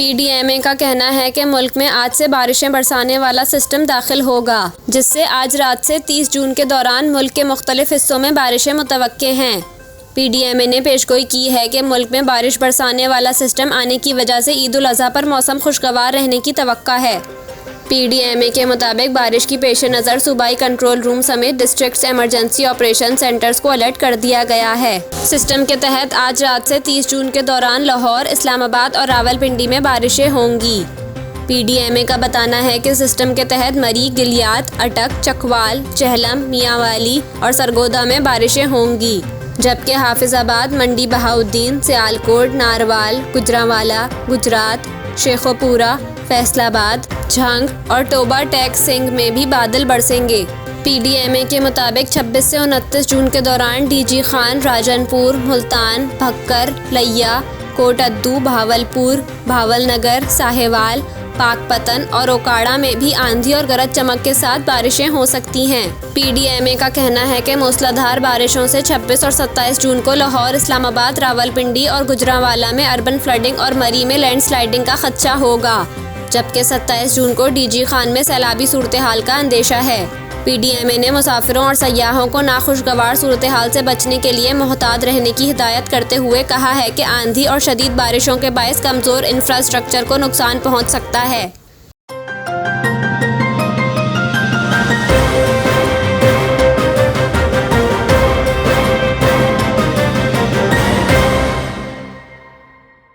PDMA का कहना है कि मुल्क में आज से बारिशें बरसाने वाला सिस्टम दाखिल होगा, जिससे आज रात से 30 जून के दौरान मुल्क के मुख्तलिफ हिस्सों में बारिशें मुतवक्के हैं। पीडीएमए ने पेशगोई की है कि मुल्क में बारिश बरसाने वाला सिस्टम आने की वजह से ईद उल अज़हा पर मौसम खुशगवार रहने की तवक्का है। पीडीएमए के मुताबिक बारिश की पेश नज़र सूबाई कंट्रोल रूम समेत डिस्ट्रिक्ट एमरजेंसी ऑपरेशन सेंटर्स को अलर्ट कर दिया गया है। सिस्टम के तहत आज रात से 30 जून के दौरान लाहौर, इस्लामाबाद और रावलपिंडी में बारिशें होंगी। पीडीएमए का बताना है कि सिस्टम के तहत मरी, गिलियात, अटक, चकवाल, चहलम, मियांवाली और सरगोदा में बारिशें होंगी, जबकि हाफिजाबाद, मंडी बहाउद्दीन, सियालकोट, नारवाल, गुजरांवाला, गुजरात, शेखोपुरा, फैसलाबाद, झंग और टोबा टेक सिंह में भी बादल बरसेंगे। पीडीएमए के मुताबिक 26 से 29 जून के दौरान डीजी खान, राजनपुर, मुल्तान, भक्कर, लिया, कोटअद्दू, भावलपुर, भावलनगर, साहेवाल, पाकपतन और ओकाड़ा में भी आंधी और गरज चमक के साथ बारिशें हो सकती हैं। पीडीएमए का कहना है कि मूसलाधार बारिशों से 26 और 27 जून को लाहौर, इस्लामाबाद, रावलपिंडी और गुजरांवाला में अर्बन फ्लडिंग और मरी में लैंडस्लाइडिंग का खदशा होगा, जबकि 27 जून को डीजी खान में सैलाबी सूरत हाल का अंदेशा है। पीडीएमए ने मुसाफिरों और सयाहों को नाखुशगवार सूरत हाल से बचने के लिए मोहतात रहने की हिदायत करते हुए कहा है कि आंधी और शदीद बारिशों के बायस कमज़ोर इंफ्रास्ट्रक्चर को नुकसान पहुंच सकता है।